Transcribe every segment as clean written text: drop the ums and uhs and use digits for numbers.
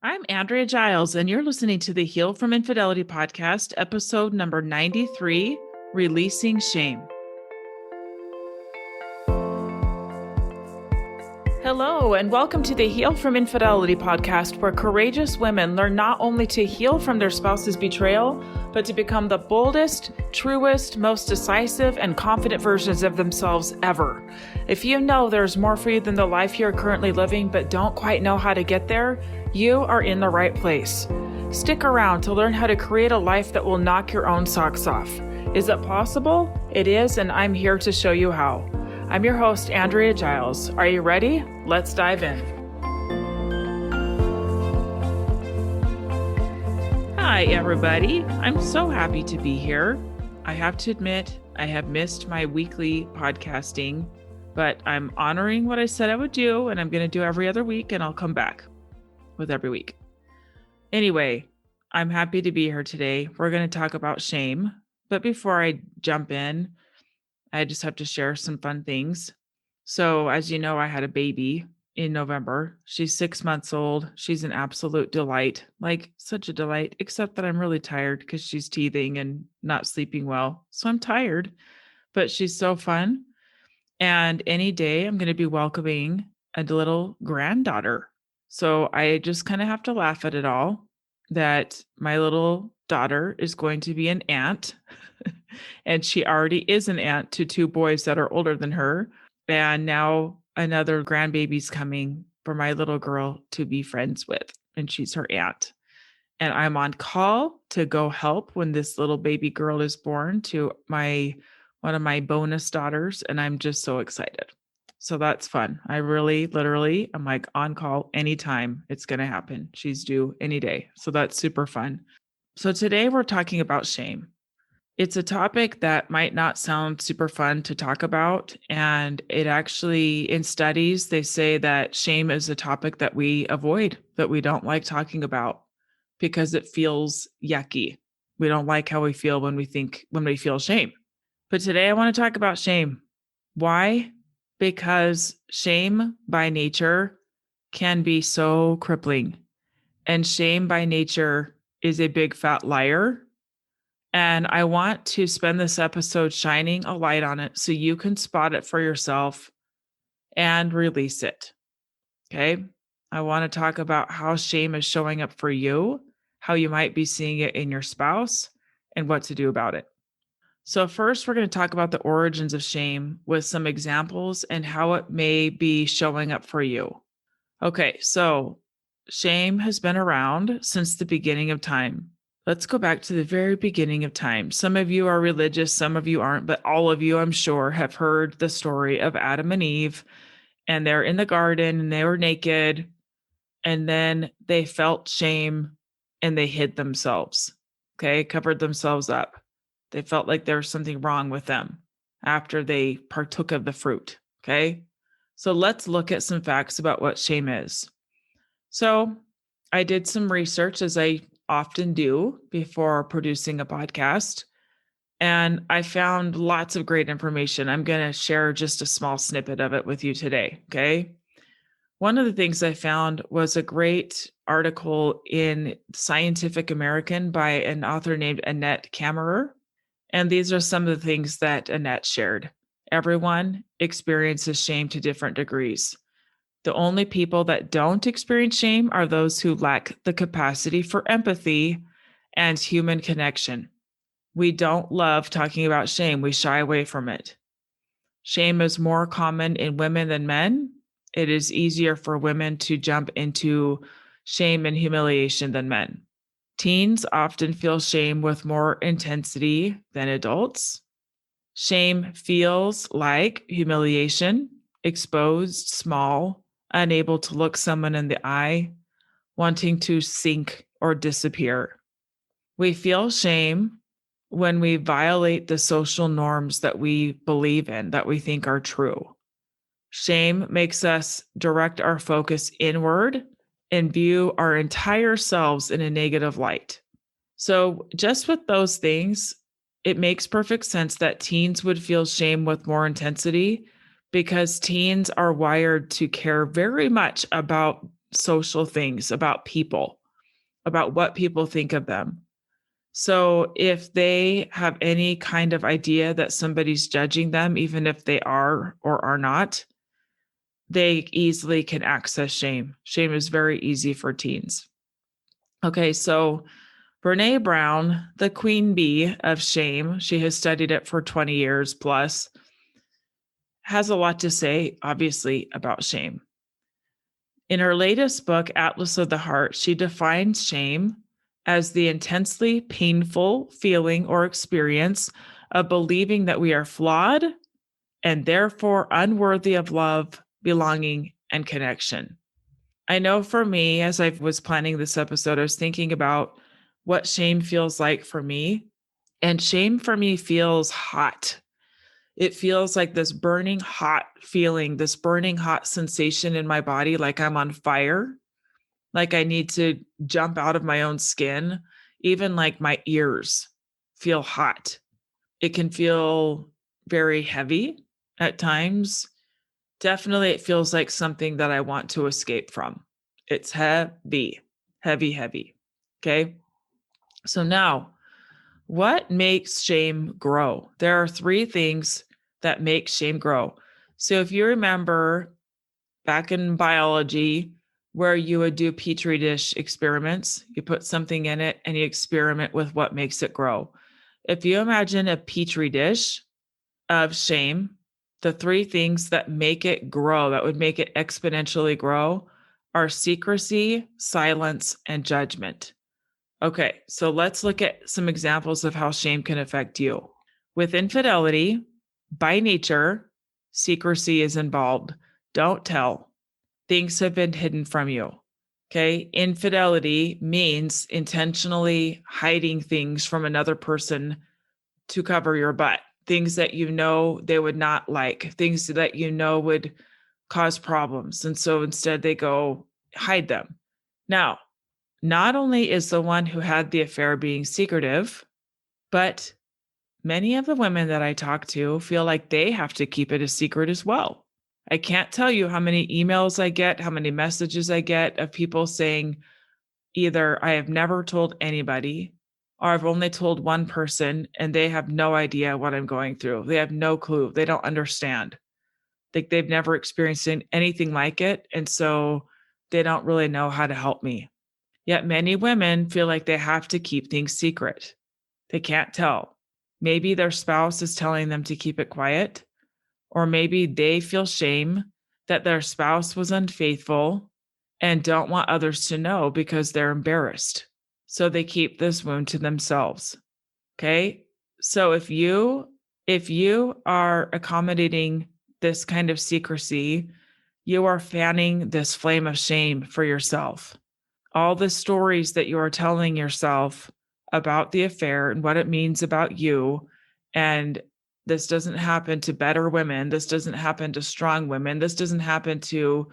I'm Andrea Giles, and you're listening to the Heal from Infidelity podcast, episode number 93, Releasing Shame. Hello, and welcome to the Heal from Infidelity podcast, where courageous women learn not only to heal from their spouse's betrayal, but to become the boldest, truest, most decisive, and confident versions of themselves ever. If you know there's more for you than the life you're currently living, but don't quite know how to get there, you are in the right place. Stick around to learn how to create a life that will knock your own socks off. Is it possible? It is, and I'm here to show you how. I'm your host, Andrea Giles. Are you ready? Let's dive in. Hi, everybody. I'm so happy to be here. I have to admit, I have missed my weekly podcasting, but I'm honoring what I said I would do, and I'm going to do every other week, and I'll come back with every week. Anyway, I'm happy to be here today. We're going to talk about shame, but before I jump in, I just have to share some fun things. So as you know, I had a baby in November. She's 6 months old. She's an absolute delight, like such a delight, except that I'm really tired because she's teething and not sleeping well. So I'm tired, but she's so fun. And any day I'm going to be welcoming a little granddaughter. So I just kind of have to laugh at it all that my little daughter is going to be an aunt. And she already is an aunt to two boys that are older than her. And now another grandbaby's coming for my little girl to be friends with. And she's her aunt. And I'm on call to go help when this little baby girl is born to one of my bonus daughters. And I'm just so excited. So that's fun. I really, literally, I'm like on call anytime it's going to happen. She's due any day. So that's super fun. So today we're talking about shame. It's a topic that might not sound super fun to talk about. And it actually, in studies, they say that shame is a topic that we avoid, that we don't like talking about because it feels yucky. We don't like how we feel when we feel shame. But today I want to talk about shame. Why? Because shame by nature can be so crippling. And shame by nature is a big fat liar. And I want to spend this episode shining a light on it so you can spot it for yourself and release it. Okay. I want to talk about how shame is showing up for you, how you might be seeing it in your spouse, and what to do about it. So first, we're going to talk about the origins of shame with some examples and how it may be showing up for you. Okay. So shame has been around since the beginning of time. Let's go back to the very beginning of time. Some of you are religious, some of you aren't, but all of you, I'm sure, have heard the story of Adam and Eve, and they're in the garden and they were naked, and then they felt shame and they hid themselves, okay, covered themselves up. They felt like there was something wrong with them after they partook of the fruit, okay? So let's look at some facts about what shame is. So I did some research, as I often do before producing a podcast. And I found lots of great information. I'm going to share just a small snippet of it with you today. Okay. One of the things I found was a great article in Scientific American by an author named Annette Kammerer. And these are some of the things that Annette shared. Everyone experiences shame to different degrees. The only people that don't experience shame are those who lack the capacity for empathy and human connection. We don't love talking about shame. We shy away from it. Shame is more common in women than men. It is easier for women to jump into shame and humiliation than men. Teens often feel shame with more intensity than adults. Shame feels like humiliation, exposed, small, unable to look someone in the eye, wanting to sink or disappear. We feel shame when we violate the social norms that we believe in, that we think are true. Shame makes us direct our focus inward and view our entire selves in a negative light. So just with those things, it makes perfect sense that teens would feel shame with more intensity, because teens are wired to care very much about social things, about people, about what people think of them. So if they have any kind of idea that somebody's judging them, even if they are or are not, they easily can access shame. Shame is very easy for teens. Okay, so Brene Brown, the queen bee of shame, she has studied it for 20 years plus, has a lot to say, obviously, about shame. In her latest book, Atlas of the Heart, she defines shame as the intensely painful feeling or experience of believing that we are flawed and therefore unworthy of love, belonging, and connection. I know for me, as I was planning this episode, I was thinking about what shame feels like for me. And shame for me feels hot. It feels like this burning hot feeling, this burning hot sensation in my body, like I'm on fire, like I need to jump out of my own skin. Even like my ears feel hot. It can feel very heavy at times. Definitely, it feels like something that I want to escape from. It's heavy, heavy, heavy. Okay. So now, what makes shame grow? There are three things that make shame grow. So if you remember back in biology, where you would do petri dish experiments, you put something in it and you experiment with what makes it grow. If you imagine a petri dish of shame, the three things that make it grow, that would make it exponentially grow, are secrecy, silence, and judgment. Okay, so let's look at some examples of how shame can affect you. With infidelity, by nature, secrecy is involved. Don't tell. Things have been hidden from you. Okay, infidelity means intentionally hiding things from another person to cover your butt, things that you know they would not like, things that you know would cause problems. And so instead they go hide them. Now, not only is the one who had the affair being secretive, but many of the women that I talk to feel like they have to keep it a secret as well. I can't tell you how many emails I get, how many messages I get of people saying either I have never told anybody or I've only told one person and they have no idea what I'm going through. They have no clue. They don't understand. Like they've never experienced anything like it. And so they don't really know how to help me. Yet many women feel like they have to keep things secret. They can't tell. Maybe their spouse is telling them to keep it quiet, or maybe they feel shame that their spouse was unfaithful and don't want others to know because they're embarrassed. So they keep this wound to themselves. Okay? So if you are accommodating this kind of secrecy, you are fanning this flame of shame for yourself. All the stories that you are telling yourself about the affair and what it means about you. And this doesn't happen to better women. This doesn't happen to strong women. This doesn't happen to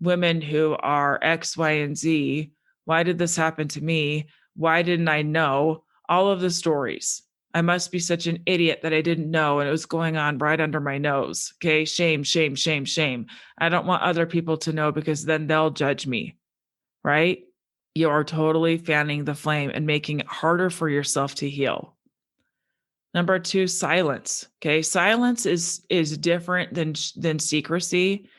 women who are X, Y, and Z. Why did this happen to me? Why didn't I know? All of the stories. I must be such an idiot that I didn't know. And it was going on right under my nose. Okay. Shame, shame, shame, shame. I don't want other people to know because then they'll judge me. Right? You are totally fanning the flame and making it harder for yourself to heal. Number two, silence. Okay. Silence is different than secrecy.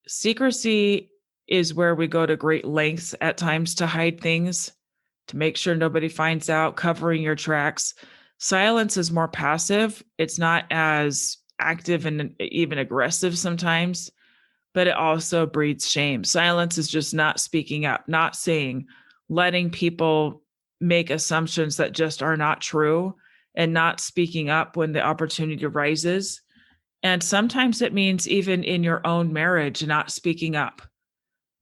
Secrecy is where we go to great lengths at times to hide things, to make sure nobody finds out, covering your tracks. Silence is more passive. It's not as active and even aggressive sometimes, but it also breeds shame. Silence is just not speaking up, not saying, letting people make assumptions that just are not true and not speaking up when the opportunity arises. And sometimes it means even in your own marriage, not speaking up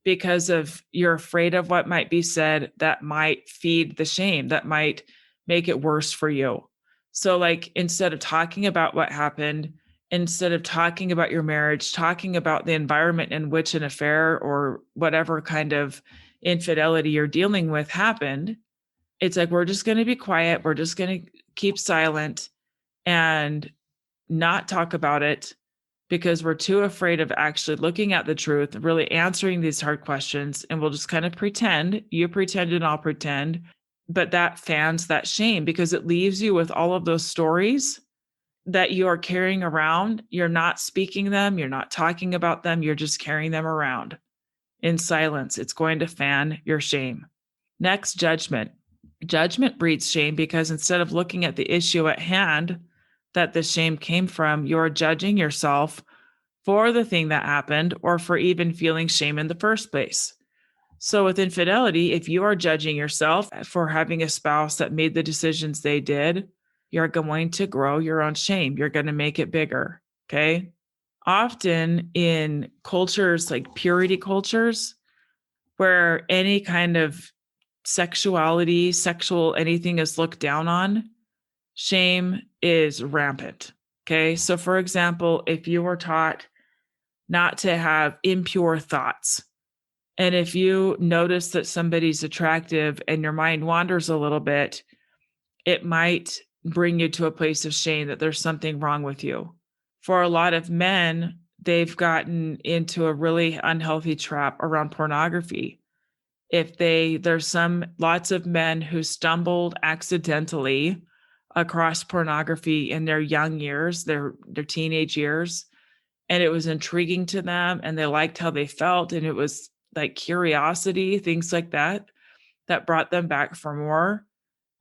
because of you're afraid of what might be said that might feed the shame, that might make it worse for you. So like instead of talking about what happened, instead of talking about your marriage, talking about the environment in which an affair or whatever kind of infidelity you're dealing with happened, it's like, we're just going to be quiet. We're just going to keep silent and not talk about it because we're too afraid of actually looking at the truth, really answering these hard questions. And we'll just kind of pretend, you pretend and I'll pretend. But that fans that shame because it leaves you with all of those stories that you are carrying around. You're not speaking them, you're not talking about them, you're just carrying them around in silence. It's going to fan your shame. Next, judgment. Judgment breeds shame because instead of looking at the issue at hand that the shame came from, you're judging yourself for the thing that happened or for even feeling shame in the first place. So with infidelity, if you are judging yourself for having a spouse that made the decisions they did, you're going to grow your own shame. You're going to make it bigger. Okay. Often in cultures like purity cultures, where any kind of sexuality, sexual anything is looked down on, shame is rampant. Okay. So, for example, if you were taught not to have impure thoughts, and if you notice that somebody's attractive and your mind wanders a little bit, it might bring you to a place of shame that there's something wrong with you. For a lot of men, they've gotten into a really unhealthy trap around pornography. There's lots of men who stumbled accidentally across pornography in their young years, their teenage years, and it was intriguing to them and they liked how they felt, and it was like curiosity, things like that brought them back for more.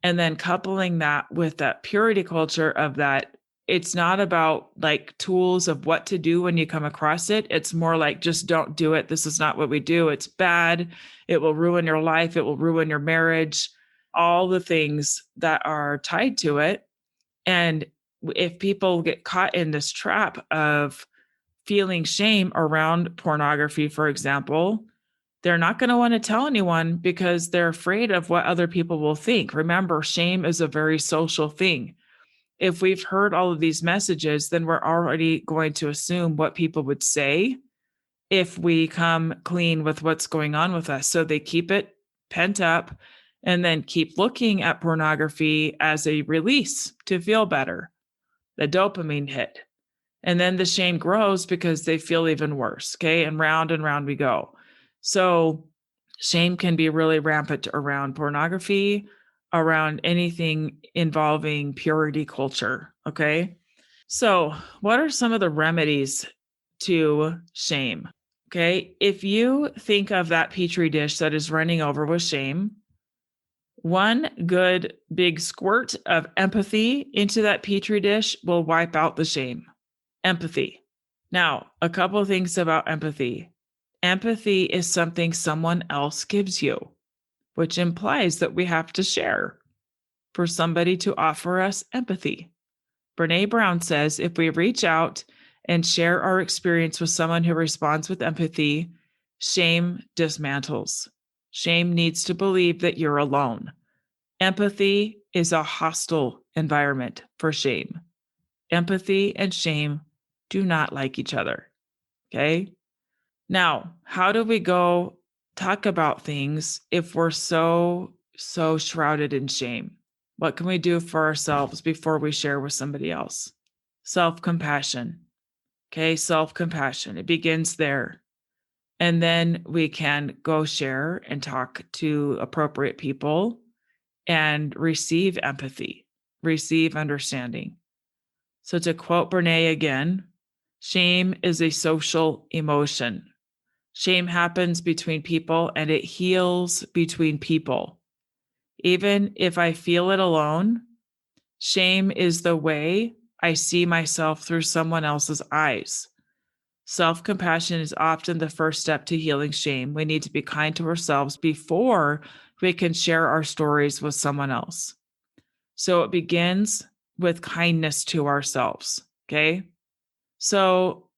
And then coupling that with that purity culture of that, it's not about like tools of what to do when you come across it. It's more like, just don't do it. This is not what we do. It's bad. It will ruin your life. It will ruin your marriage, all the things that are tied to it. And if people get caught in this trap of feeling shame around pornography, for example, they're not going to want to tell anyone because they're afraid of what other people will think. Remember, shame is a very social thing. If we've heard all of these messages, then we're already going to assume what people would say if we come clean with what's going on with us. So they keep it pent up and then keep looking at pornography as a release to feel better, the dopamine hit. And then the shame grows because they feel even worse. Okay. And round we go. So shame can be really rampant around pornography, around anything involving purity culture. Okay. So, what are some of the remedies to shame? Okay. If you think of that petri dish that is running over with shame, one good big squirt of empathy into that petri dish will wipe out the shame. Empathy. Now, a couple of things about empathy. Empathy is something someone else gives you, which implies that we have to share for somebody to offer us empathy. Brene Brown says if we reach out and share our experience with someone who responds with empathy, shame dismantles. Shame needs to believe that you're alone. Empathy is a hostile environment for shame. Empathy and shame do not like each other. Okay. Now, how do we go talk about things if we're so shrouded in shame? What can we do for ourselves before we share with somebody else? Self-compassion. Okay. Self-compassion. It begins there. And then we can go share and talk to appropriate people and receive empathy, receive understanding. So to quote Brene again, shame is a social emotion. Shame happens between people and it heals between people. Even if I feel it alone, shame is the way I see myself through someone else's eyes. Self-compassion is often the first step to healing shame. We need to be kind to ourselves before we can share our stories with someone else. So it begins with kindness to ourselves. Okay. So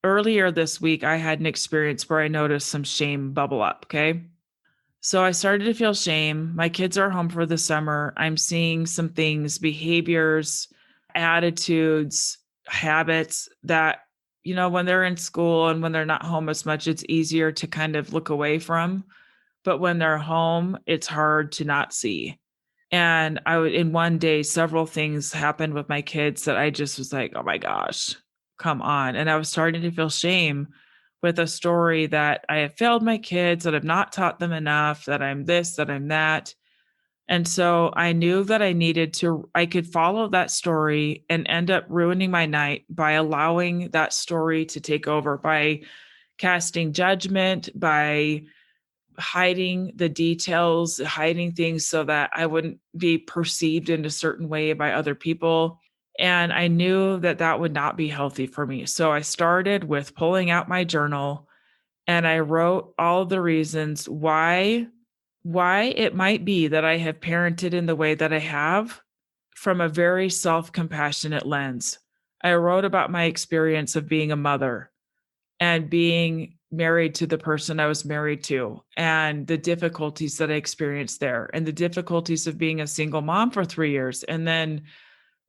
earlier this week, I had an experience where I noticed some shame bubble up. Okay. So I started to feel shame. My kids are home for the summer. I'm seeing some things, behaviors, attitudes, habits that, when they're in school and when they're not home as much, it's easier to kind of look away from. But when they're home, it's hard to not see. And in one day, several things happened with my kids that I just was like, oh my gosh, come on. And I was starting to feel shame with a story that I have failed my kids, that I've not taught them enough, that I'm this, that I'm that. And so I knew that I could follow that story and end up ruining my night by allowing that story to take over, by casting judgment, by hiding the details, hiding things so that I wouldn't be perceived in a certain way by other people. And I knew that that would not be healthy for me. So I started with pulling out my journal and I wrote all the reasons why it might be that I have parented in the way that I have from a very self-compassionate lens. I wrote about my experience of being a mother and being married to the person I was married to, and the difficulties that I experienced there, and the difficulties of being a single mom for 3 years, and then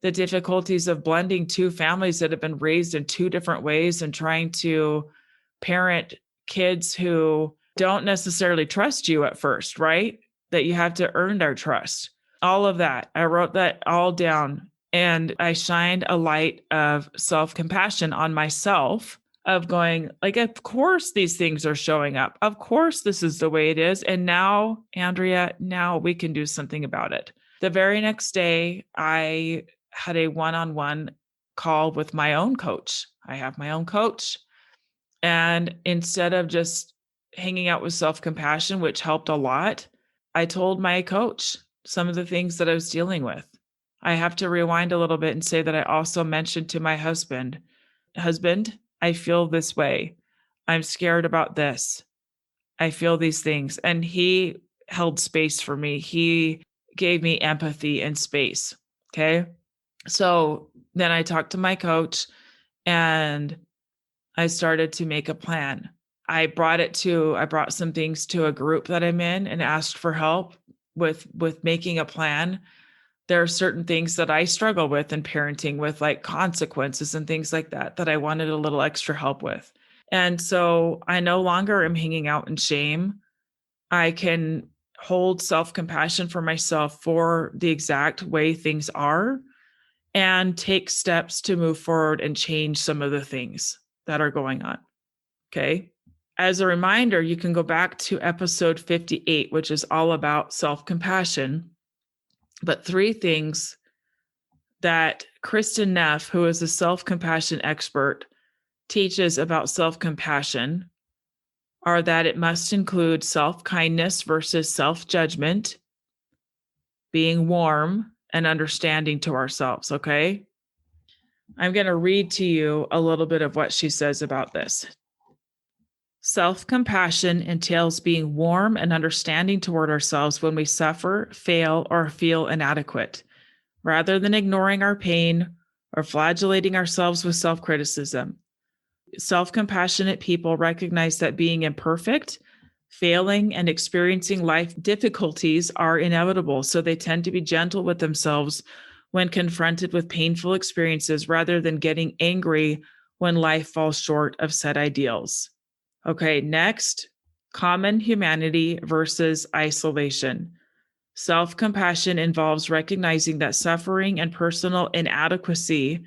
the difficulties of blending two families that have been raised in two different ways and trying to parent kids who don't necessarily trust you at first, right? That you have to earn their trust. All of that. I wrote that all down and I shined a light of self-compassion on myself, of going like, of course these things are showing up. Of course this is the way it is. And now, Andrea, now we can do something about it. The very next day, I had a one-on-one call with my own coach. I have my own coach. And instead of just hanging out with self-compassion, which helped a lot, I told my coach some of the things that I was dealing with. I have to rewind a little bit and say that I also mentioned to my husband, I feel this way. I'm scared about this. I feel these things. And he held space for me. He gave me empathy and space. Okay. So then I talked to my coach and I started to make a plan. I brought some things to a group that I'm in and asked for help with making a plan. There are certain things that I struggle with in parenting, with like consequences and things like that, that I wanted a little extra help with. And so I no longer am hanging out in shame. I can hold self-compassion for myself for the exact way things are and take steps to move forward and change some of the things that are going on. Okay. As a reminder, you can go back to episode 58, which is all about self-compassion. But 3 things that Kristen Neff, who is a self-compassion expert, teaches about self-compassion are that it must include self-kindness versus self-judgment, being warm and understanding to ourselves, okay? I'm going to read to you a little bit of what she says about this. Self-compassion entails being warm and understanding toward ourselves when we suffer, fail, or feel inadequate, rather than ignoring our pain or flagellating ourselves with self-criticism. Self-compassionate people recognize that being imperfect, failing, and experiencing life difficulties are inevitable, so they tend to be gentle with themselves when confronted with painful experiences rather than getting angry when life falls short of set ideals. Okay, next, common humanity versus isolation. Self-compassion involves recognizing that suffering and personal inadequacy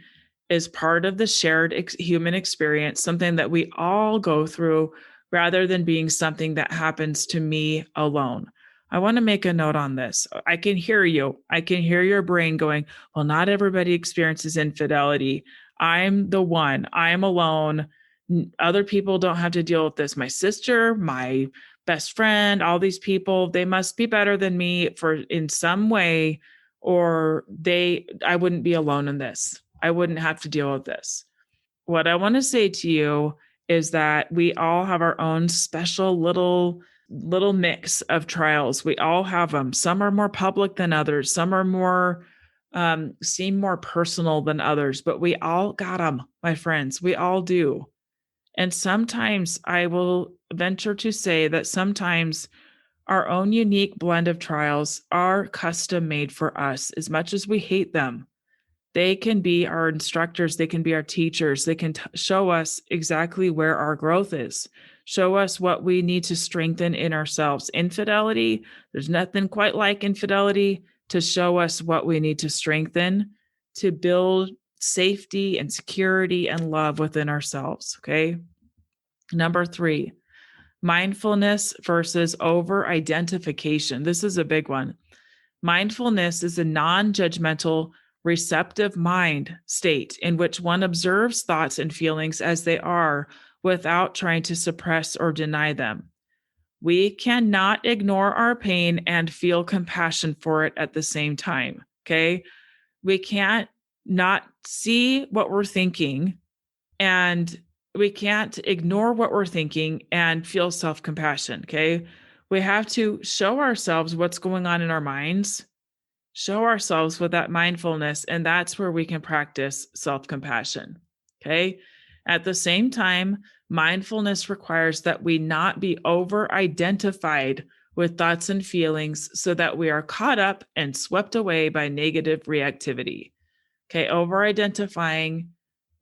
is part of the shared human experience, something that we all go through rather than being something that happens to me alone. I want to make a note on this. I can hear you. I can hear your brain going, well, not everybody experiences infidelity. I'm the one. I'm alone. Other people don't have to deal with this. My sister, my best friend, all these people, they must be better than me for in some way, or I wouldn't be alone in this. I wouldn't have to deal with this. What I want to say to you is that we all have our own special little mix of trials. We all have them. Some are more public than others. Some are more seem more personal than others, but we all got them, my friends. We all do. And sometimes I will venture to say that sometimes our own unique blend of trials are custom made for us. As much as we hate them, they can be our instructors. They can be our teachers. They can show us exactly where our growth is, show us what we need to strengthen in ourselves. Infidelity, there's nothing quite like infidelity to show us what we need to strengthen, to build safety and security and love within ourselves. Okay. Number 3, mindfulness versus over identification. This is a big one. Mindfulness is a non judgmental, receptive mind state in which one observes thoughts and feelings as they are without trying to suppress or deny them. We cannot ignore our pain and feel compassion for it at the same time. Okay. We can't not see what we're thinking, and we can't ignore what we're thinking and feel self compassion. Okay. We have to show ourselves what's going on in our minds, show ourselves with that mindfulness, and that's where we can practice self compassion. Okay. At the same time, mindfulness requires that we not be over identified with thoughts and feelings so that we are caught up and swept away by negative reactivity. Okay. Over identifying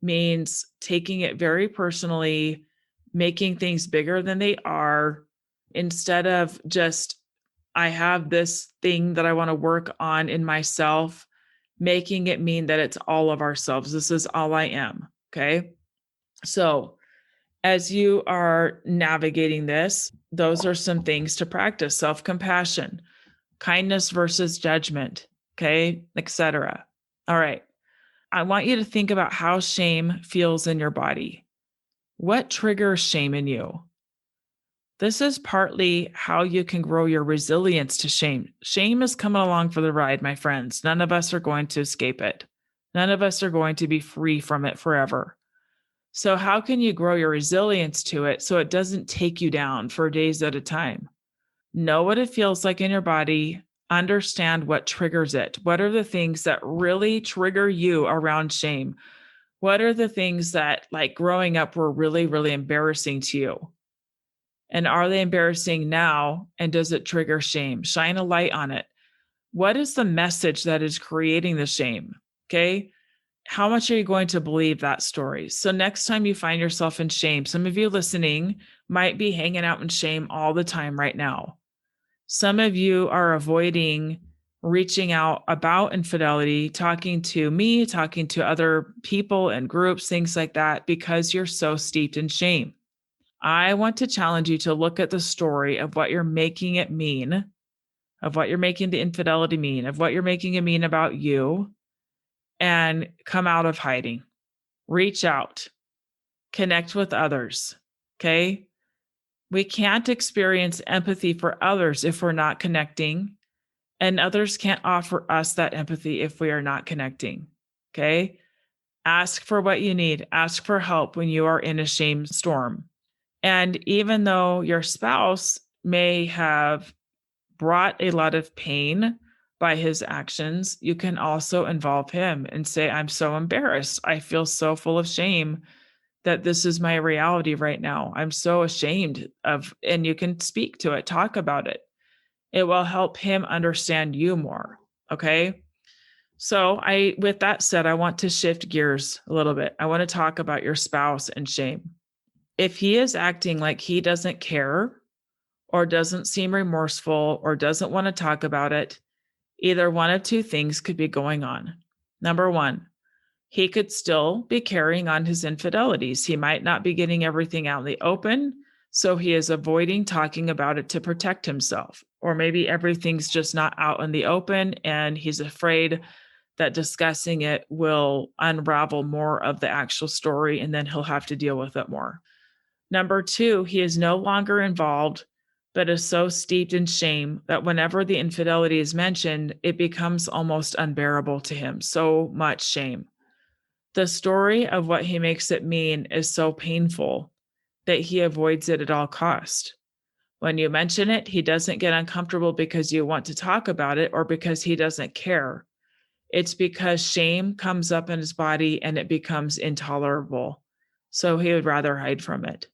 means taking it very personally, making things bigger than they are, instead of just, I have this thing that I want to work on in myself, making it mean that it's all of ourselves. This is all I am. Okay. So, as you are navigating this, those are some things to practice: self compassion, kindness versus judgment, okay, etc. All right. I want you to think about how shame feels in your body. What triggers shame in you? This is partly how you can grow your resilience to shame. Shame is coming along for the ride, my friends. None of us are going to escape it. None of us are going to be free from it forever. So, how can you grow your resilience to it so it doesn't take you down for days at a time? Know what it feels like in your body. Understand what triggers it. What are the things that really trigger you around shame? What are the things that, like growing up, were really, really embarrassing to you? And are they embarrassing now? And does it trigger shame? Shine a light on it. What is the message that is creating the shame? Okay. How much are you going to believe that story? So, next time you find yourself in shame, some of you listening might be hanging out in shame all the time right now. Some of you are avoiding reaching out about infidelity, talking to me, talking to other people and groups, things like that, because you're so steeped in shame. I want to challenge you to look at the story of what you're making it mean, of what you're making the infidelity mean, of what you're making it mean about you, and come out of hiding. Reach out, connect with others. Okay. We can't experience empathy for others if we're not connecting, and others can't offer us that empathy if we are not connecting. Okay. Ask for what you need, ask for help when you are in a shame storm. And even though your spouse may have brought a lot of pain by his actions, you can also involve him and say, I'm so embarrassed. I feel so full of shame that this is my reality right now. I'm so ashamed of, and you can speak to it, talk about it. It will help him understand you more. Okay. So with that said, I want to shift gears a little bit. I want to talk about your spouse and shame. If he is acting like he doesn't care, or doesn't seem remorseful, or doesn't want to talk about it, either one of two things could be going on. Number one, he could still be carrying on his infidelities. He might not be getting everything out in the open, so he is avoiding talking about it to protect himself. Or maybe everything's just not out in the open and he's afraid that discussing it will unravel more of the actual story and then he'll have to deal with it more. Number two, he is no longer involved, but is so steeped in shame that whenever the infidelity is mentioned, it becomes almost unbearable to him. So much shame. The story of what he makes it mean is so painful that he avoids it at all cost. When you mention it, he doesn't get uncomfortable because you want to talk about it or because he doesn't care. It's because shame comes up in his body and it becomes intolerable. So he would rather hide from it.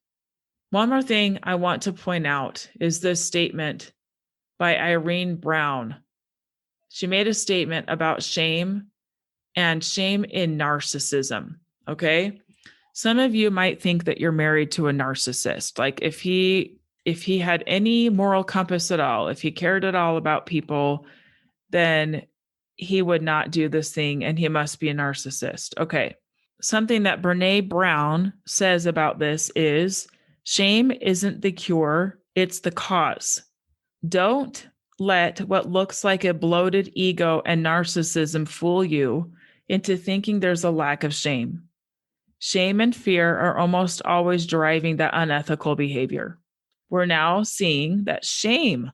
One more thing I want to point out is this statement by Irene Brown. She made a statement about shame and shame in narcissism. Okay. Some of you might think that you're married to a narcissist. Like if he had any moral compass at all, if he cared at all about people, then he would not do this thing and he must be a narcissist. Okay. Something that Brene Brown says about this is shame isn't the cure, it's the cause. Don't let what looks like a bloated ego and narcissism fool you into thinking there's a lack of shame. Shame and fear are almost always driving that unethical behavior. We're now seeing that shame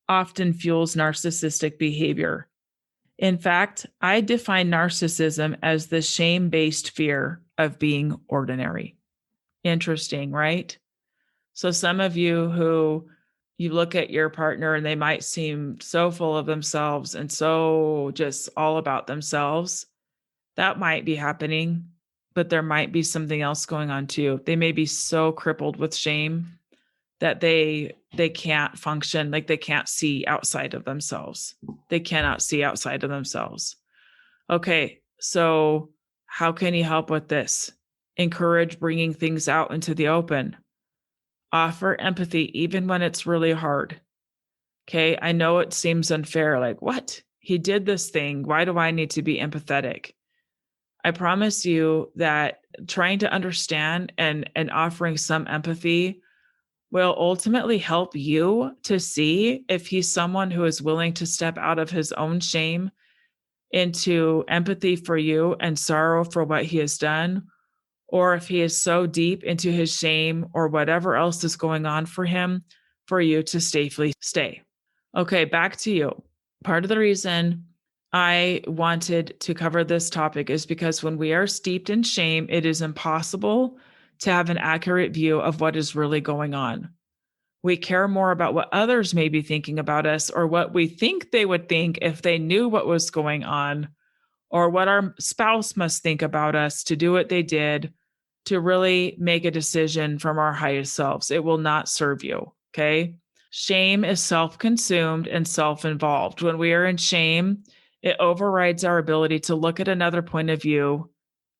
often fuels narcissistic behavior. In fact, I define narcissism as the shame-based fear of being ordinary. Interesting, right? So some of you who you look at your partner and they might seem so full of themselves and so just all about themselves, that might be happening, but there might be something else going on too. They may be so crippled with shame that they can't function, like they can't see outside of themselves. They cannot see outside of themselves. Okay, so how can you help with this? Encourage bringing things out into the open. Offer empathy even when it's really hard. Okay, I know it seems unfair, like, what? He did this thing. Why do I need to be empathetic? I promise you that trying to understand and offering some empathy will ultimately help you to see if he's someone who is willing to step out of his own shame into empathy for you and sorrow for what he has done, or if he is so deep into his shame or whatever else is going on for him for you to safely stay. Okay, back to you. Part of the reason I wanted to cover this topic is because when we are steeped in shame, it is impossible to have an accurate view of what is really going on. We care more about what others may be thinking about us or what we think they would think if they knew what was going on, or what our spouse must think about us to do what they did to really make a decision from our highest selves. It will not serve you. Okay. Shame is self-consumed and self-involved. When we are in shame, it overrides our ability to look at another point of view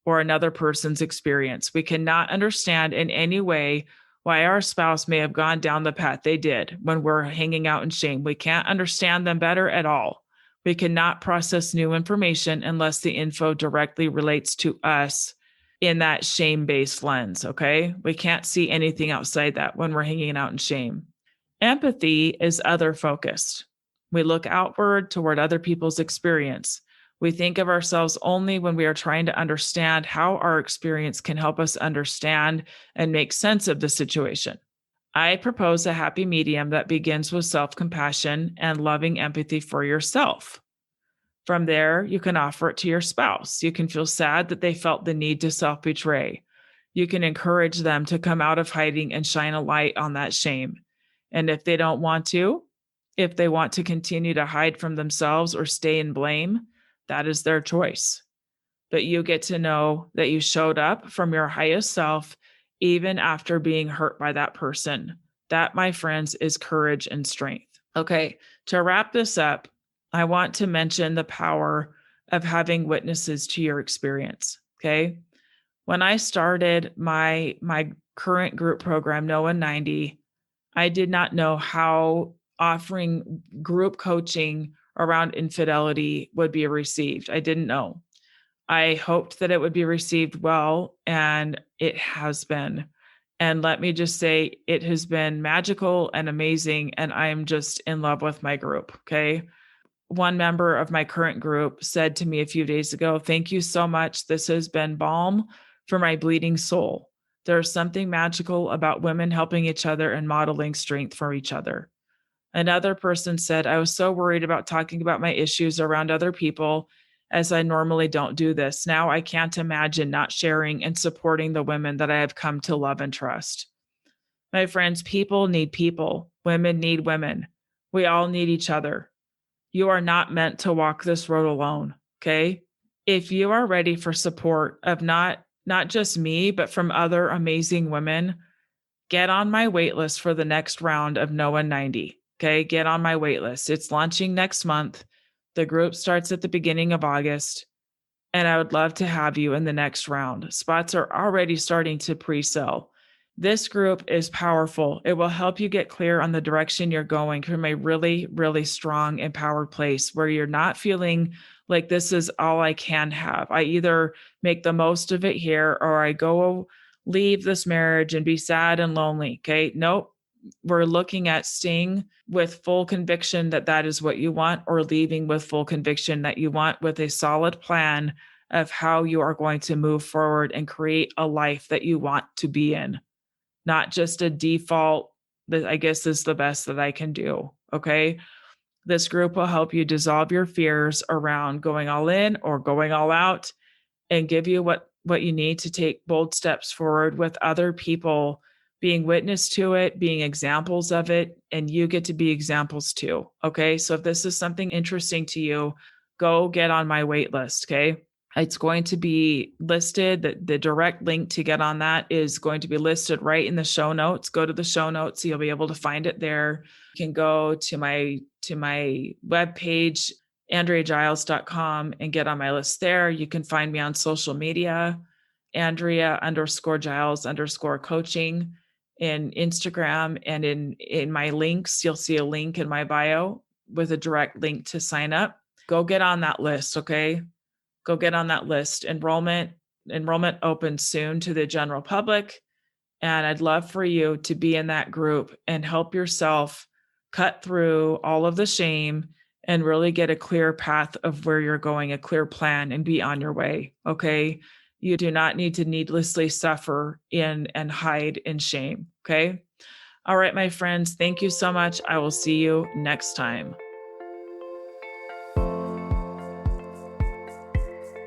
or another person's experience. We cannot understand in any way why our spouse may have gone down the path they did when we're hanging out in shame. We can't understand them better at all. We cannot process new information unless the info directly relates to us in that shame-based lens, okay? We can't see anything outside that when we're hanging out in shame. Empathy is other-focused. We look outward toward other people's experience. We think of ourselves only when we are trying to understand how our experience can help us understand and make sense of the situation. I propose a happy medium that begins with self-compassion and loving empathy for yourself. From there, you can offer it to your spouse. You can feel sad that they felt the need to self-betray. You can encourage them to come out of hiding and shine a light on that shame. And if they don't want to, if they want to continue to hide from themselves or stay in blame, that is their choice. But you get to know that you showed up from your highest self, even after being hurt by that person. That, my friends, is courage and strength. Okay, to wrap this up, I want to mention the power of having witnesses to your experience. Okay. When I started my current group program, No 190, I did not know how offering group coaching around infidelity would be received. I didn't know. I hoped that it would be received well, and it has been. And let me just say, it has been magical and amazing, and I am just in love with my group. Okay. One member of my current group said to me a few days ago, "Thank you so much. This has been balm for my bleeding soul. There's something magical about women helping each other and modeling strength for each other." Another person said, "I was so worried about talking about my issues around other people, as I normally don't do this. Now I can't imagine not sharing and supporting the women that I have come to love and trust." My friends, people need people. Women need women. We all need each other. You are not meant to walk this road alone, okay? If you are ready for support of not just me, but from other amazing women, get on my wait list for the next round of No 190, okay? Get on my wait list. It's launching next month. The group starts at the beginning of August, and I would love to have you in the next round. Spots are already starting to pre-sell. This group is powerful. It will help you get clear on the direction you're going from a really, really strong, empowered place where you're not feeling like this is all I can have. I either make the most of it here or I go leave this marriage and be sad and lonely. Okay. Nope. We're looking at staying with full conviction that that is what you want, or leaving with full conviction that you want, with a solid plan of how you are going to move forward and create a life that you want to be in. Not just a default that I guess is the best that I can do. Okay. This group will help you dissolve your fears around going all in or going all out, and give you what you need to take bold steps forward with other people being witness to it, being examples of it, and you get to be examples too. Okay. So if this is something interesting to you, go get on my wait list. Okay. It's going to be listed. The direct link to get on that is going to be listed right in the show notes. Go to the show notes. So you'll be able to find it there. You can go to my webpage, AndreaGiles.com, and get on my list there. You can find me on social media, Andrea_Giles_coaching in Instagram, and in my links, you'll see a link in my bio with a direct link to sign up. Go get on that list. Okay. Go get on that list. Enrollment opens soon to the general public. And I'd love for you to be in that group and help yourself cut through all of the shame and really get a clear path of where you're going, a clear plan, and be on your way. Okay. You do not need to needlessly suffer in and hide in shame. Okay. All right, my friends, thank you so much. I will see you next time.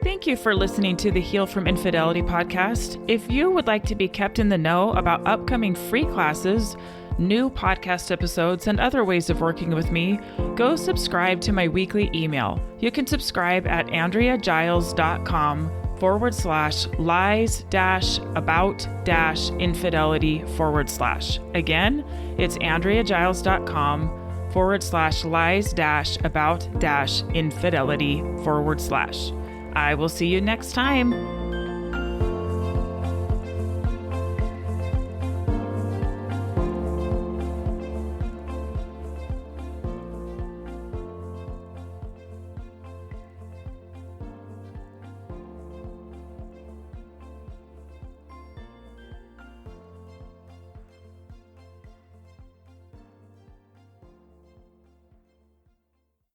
Thank you for listening to the Heal from Infidelity podcast. If you would like to be kept in the know about upcoming free classes, new podcast episodes, and other ways of working with me, go subscribe to my weekly email. You can subscribe at AndreaGiles.com/lies-about-infidelity/. Again, it's AndreaGiles.com/lies-about-infidelity/. I will see you next time.